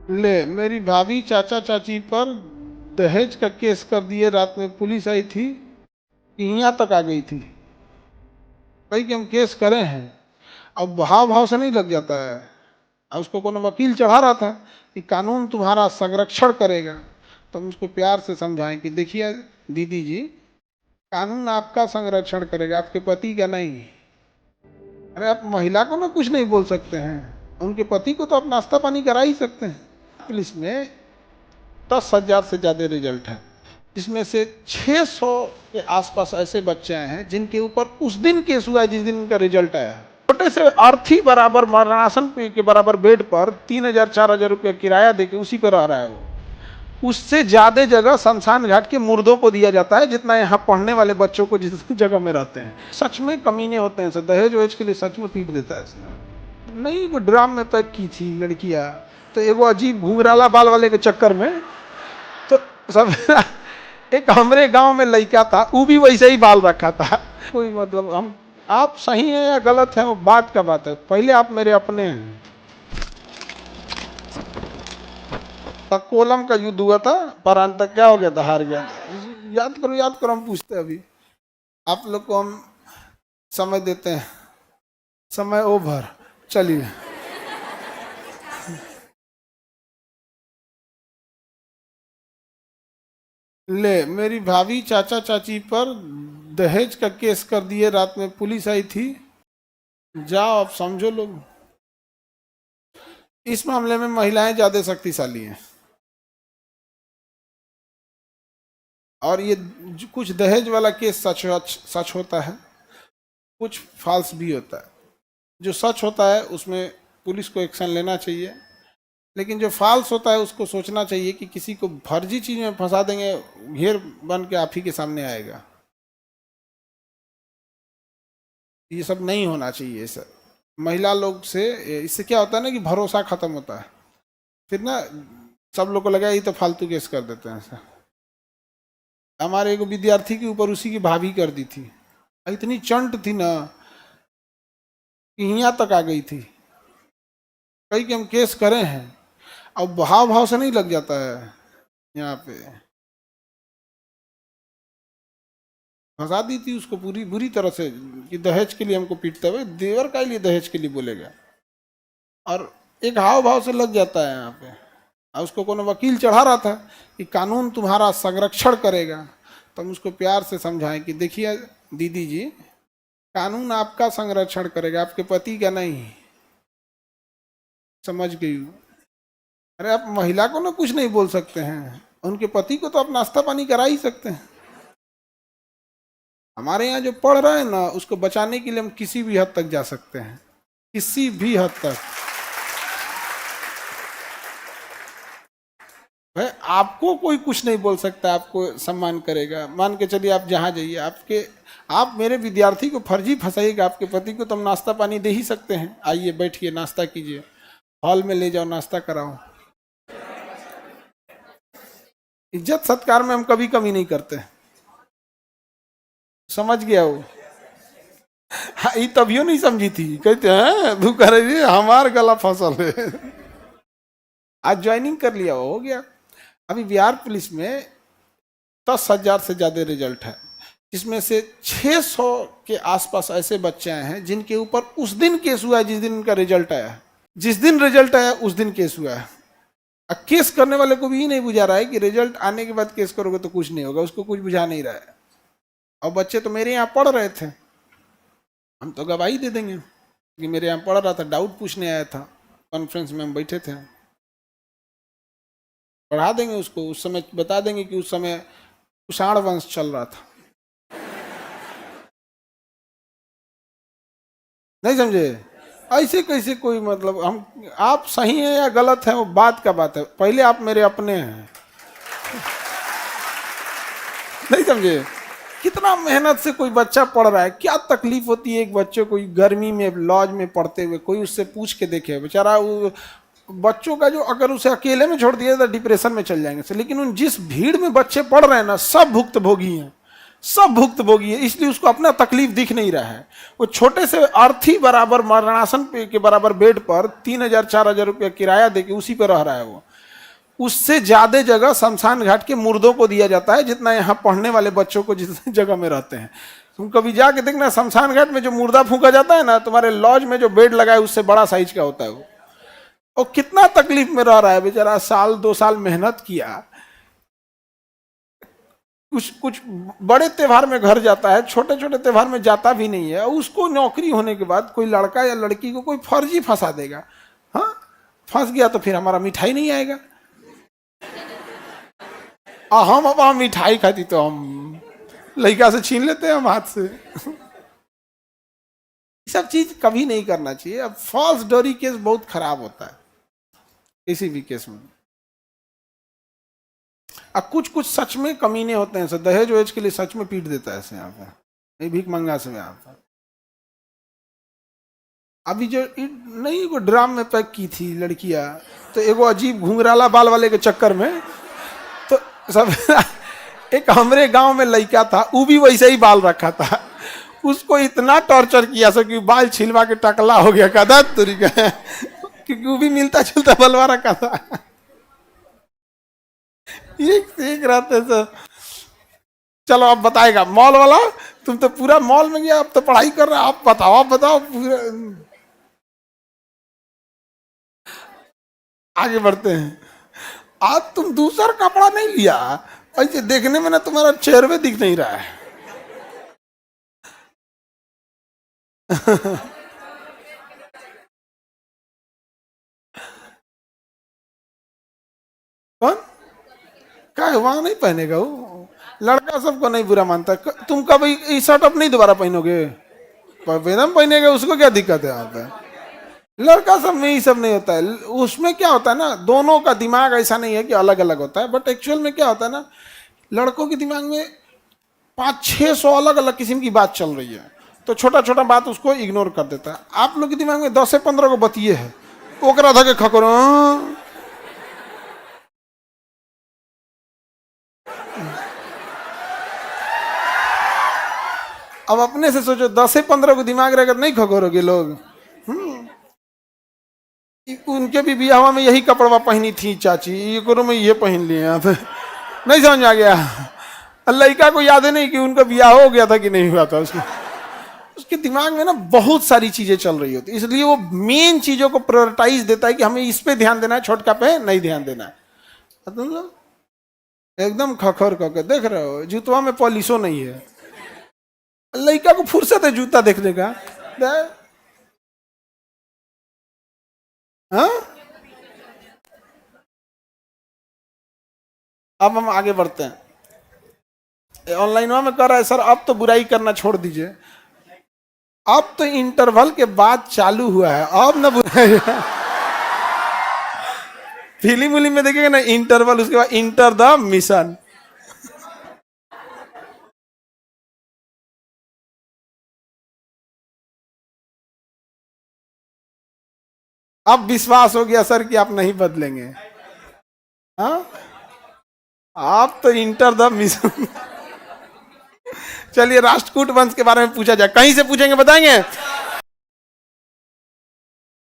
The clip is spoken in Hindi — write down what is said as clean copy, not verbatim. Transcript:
ले मेरी भाभी चाचा चाची पर दहेज का केस कर दिए। रात में पुलिस आई थी, यहाँ तक आ गई थी। भाई कि हम केस करे हैं। अब भाव भाव से नहीं लग जाता है। अब उसको कोनो वकील चढ़ा रहा था कि कानून तुम्हारा संरक्षण करेगा, तो हम उसको प्यार से समझाएं कि देखिए दीदी जी, कानून आपका संरक्षण करेगा, आपके पति का नहीं। अरे आप महिला को ना कुछ नहीं बोल सकते हैं, उनके पति को तो आप नाश्ता पानी करा ही सकते हैं। पुलिस में 10,000 से ज्यादा रिजल्ट है, जिसमें से 600 के आसपास ऐसे बच्चे हैं जिनके ऊपर उस दिन केस हुआ है जिस दिन उनका रिजल्ट आया। छोटे से अर्थी बराबर मरणासन के बराबर बेड पर 3,000-4,000 रुपया किराया देके उसी पर रह रहा है वो। उससे ज्यादा जगह शमशान घाट के मुर्दों को दिया जाता है जितना यहाँ पढ़ने वाले बच्चों को जिस जगह में रहते हैं। सच में कमीने होते हैं सर, दहेज वहेज के लिए सच में पीट देता है। नहीं, वो ड्राम में पैक की थी लड़कियां, तो एगो अजीब घुंघराला बाल वाले के चक्कर में तो सब एक हमारे गांव में लड़का था, वो भी वैसे ही बाल रखा था। कोई मतलब हम आप सही है या गलत है वो बात का बात है, पहले आप मेरे अपने हैं। कोलम का युद्ध हुआ था, पर अंत तक क्या हो गया था, हार गया। याद करो, हम पूछते अभी आप लोग को, हम समय देते हैं। समय ओवर, चलिए। ले मेरी भाभी चाचा चाची पर दहेज का केस कर दिए। रात में पुलिस आई थी, जाओ अब समझो लोग। इस मामले में महिलाएं ज्यादा शक्तिशाली हैं। और ये कुछ दहेज वाला केस सच होता है, कुछ फॉल्स भी होता है। जो सच होता है उसमें पुलिस को एक्शन लेना चाहिए, लेकिन जो फॉल्स होता है उसको सोचना चाहिए कि किसी को फर्जी चीज में फंसा देंगे, घेर बन के आप ही के सामने आएगा। ये सब नहीं होना चाहिए सर। महिला लोग से इससे क्या होता है ना कि भरोसा खत्म होता है, फिर ना सब लोग को लगा ये तो फालतू केस कर देते हैं सर। हमारे एक विद्यार्थी के ऊपर उसी की भाभी कर दी थी, इतनी चंट थी ना कि यहाँ तक आ गई थी। कई कि हम केस करे हैं। अब भाव भाव से नहीं लग जाता है, यहाँ पे फंसा दी थी उसको पूरी बुरी तरह से कि दहेज के लिए हमको पीटता हुए, देवर का लिए दहेज के लिए बोलेगा। और एक हाव भाव से लग जाता है यहाँ पे। और उसको कोनो वकील चढ़ा रहा था कि कानून तुम्हारा संरक्षण करेगा, तो हम उसको प्यार से समझाएं कि देखिए दीदी जी, कानून आपका संरक्षण करेगा, आपके पति का नहीं। समझ गई हूँ। अरे आप महिला को ना कुछ नहीं बोल सकते हैं, उनके पति को तो आप नाश्ता पानी करा ही सकते हैं। हमारे यहाँ जो पढ़ रहे हैं ना, उसको बचाने के लिए हम किसी भी हद तक जा सकते हैं, किसी भी हद तक। भाई आपको कोई कुछ नहीं बोल सकता, आपको सम्मान करेगा। मान के चलिए आप जहाँ जाइए, आप मेरे विद्यार्थी को फर्जी फंसाइएगा, आपके पति को तो हम नाश्ता पानी दे ही सकते हैं। आइए बैठिए, नाश्ता कीजिए, हॉल में ले जाओ, नाश्ता कराओ। इज्जत सत्कार में हम कभी कमी नहीं करते। समझ गया वो। हाँ, ये तभियो नहीं समझी थी, कहते हैं तू कह रही हमार गला फसल है। आज ज्वाइनिंग कर लिया, हो गया। अभी बिहार पुलिस में 10,000 से ज्यादा रिजल्ट है, जिसमें से 600 के आसपास ऐसे बच्चे हैं जिनके ऊपर उस दिन केस हुआ है जिस दिन उनका रिजल्ट आया है। जिस दिन रिजल्ट आया उस दिन केस हुआ है। केस करने वाले को भी ही नहीं बुझा रहा है कि रिजल्ट आने के बाद केस करोगे तो कुछ नहीं होगा, उसको कुछ बुझा नहीं रहा है। और बच्चे तो मेरे यहाँ पढ़ रहे थे, हम तो गवाही दे देंगे कि मेरे यहाँ पढ़ रहा था, डाउट पूछने आया था, कॉन्फ्रेंस में हम बैठे थे, पढ़ा देंगे उसको। उस समय बता देंगे कि उस समय कुषाण वंश चल रहा था। नहीं समझे? ऐसे कैसे कोई मतलब हम आप सही है या गलत है वो बात का बात है, पहले आप मेरे अपने हैं। नहीं समझे? कितना मेहनत से कोई बच्चा पढ़ रहा है, क्या तकलीफ होती है एक बच्चे को गर्मी में लॉज में पढ़ते हुए। कोई उससे पूछ के देखे बेचारा, वो बच्चों का जो अगर उसे अकेले में छोड़ दिया तो डिप्रेशन में चल जाएंगे। लेकिन उन जिस भीड़ में बच्चे पढ़ रहे हैं ना, सब भुक्तभोगी हैं, सब भुक्तभोगी है, इसलिए उसको अपना तकलीफ दिख नहीं रहा है। वो छोटे से अर्थी बराबर मरणासन के बराबर बेड पर 3,000-4,000 रुपया किराया देके उसी पे रह रहा है वो। उससे ज्यादा जगह शमशान घाट के मुर्दों को दिया जाता है जितना यहाँ पढ़ने वाले बच्चों को जितनी जगह में रहते हैं। तुम कभी जाके देखना, शमशान घाट में जो मुर्दा फूका जाता है ना, तुम्हारे लॉज में जो बेड लगा है उससे बड़ा साइज का होता है वो। और कितना तकलीफ में रह रहा है बेचारा, साल 2 साल मेहनत किया, कुछ कुछ बड़े त्योहार में घर जाता है, छोटे छोटे त्योहार में जाता भी नहीं है। उसको नौकरी होने के बाद कोई लड़का या लड़की को कोई फर्जी फंसा देगा, हाँ फंस गया तो फिर हमारा मिठाई नहीं आएगा। हम अब हम मिठाई खाती तो हम लड़का से छीन लेते हैं हम हाथ से। सब चीज कभी नहीं करना चाहिए। अब फॉल्स डोरी केस बहुत खराब होता है किसी भी केस में। अब कुछ कुछ सच में कमीने होते हैं, दहेज वहेज के लिए सच में पीट देता है ऐसे यहाँ पे, नहीं भीख मंगा से यहाँ पे। अभी जो नहीं वो ड्राम में पैक की थी लड़कियां, तो एगो अजीब घुंघराला बाल वाले के चक्कर में तो सब एक हमारे गांव में लड़का था, वो भी वैसे ही बाल रखा था, उसको इतना टॉर्चर किया सो कि बाल छिलवा के टकला हो गया कदा तुरी का, क्योंकि वो भी मिलता जुलता बलवा रखा था। एक रहते तो चलो अब बताएगा मॉल वाला, तुम तो पूरा मॉल में गया, अब तो पढ़ाई कर रहा, आप बताओ पूरा। आगे बढ़ते हैं। आज तुम दूसरा कपड़ा नहीं लिया, ऐसे देखने में ना तुम्हारा चेहरे दिख नहीं रहा है। कौन क्या वहां नहीं पहनेगा वो, लड़का सबको नहीं बुरा मानता। तुम कभी शर्ट अप नहीं दोबारा पहनोगे, एकदम पहनेगा, उसको क्या दिक्कत है यहाँ पे। लड़का सब में ये सब नहीं होता है। उसमें क्या होता है ना, दोनों का दिमाग ऐसा नहीं है कि अलग अलग होता है, बट एक्चुअल में क्या होता है ना, लड़कों के दिमाग में 500-600 अलग अलग किस्म की बात चल रही है, तो छोटा छोटा बात उसको इग्नोर कर देता है। आप लोग के दिमाग में 10 से 15 को बतिए है, ओकरा धके खकरो। अब अपने से सोचो, 10 से 15 को दिमाग रहेगा नहीं खगोरोगे लोग। उनके भी बियाह में यही कपड़ा पहनी थी चाची, ये करो में ये पहन लिए आप, नहीं समझ आ गया। लड़का को याद है नहीं कि उनका बियाह हो गया था कि नहीं हुआ था। उसके दिमाग में ना बहुत सारी चीजें चल रही होती, इसलिए वो मेन चीजों को प्रायोरिटाइज देता है कि हमें इस पे ध्यान देना है, छोटका पे नहीं ध्यान देना है। तुम लोग एकदम खखर करके देख रहे हो, जूतवा में पॉलिशो नहीं है। लड़का को फुर्सत है जूता देखने का। हाँ? अब हम आगे बढ़ते हैं। ऑनलाइन में कर रहा है सर, अब तो बुराई करना छोड़ दीजिए, अब तो इंटरवल के बाद चालू हुआ है, अब ना बुराई। फिल्म विल्म में देखिएगा ना इंटरवल, उसके बाद इंटर द मिशन। अब विश्वास हो गया सर कि आप नहीं बदलेंगे। हाँ, आप तो इंटर द मिशन। चलिए राष्ट्रकूट वंश के बारे में पूछा जाए, कहीं से पूछेंगे बताएंगे।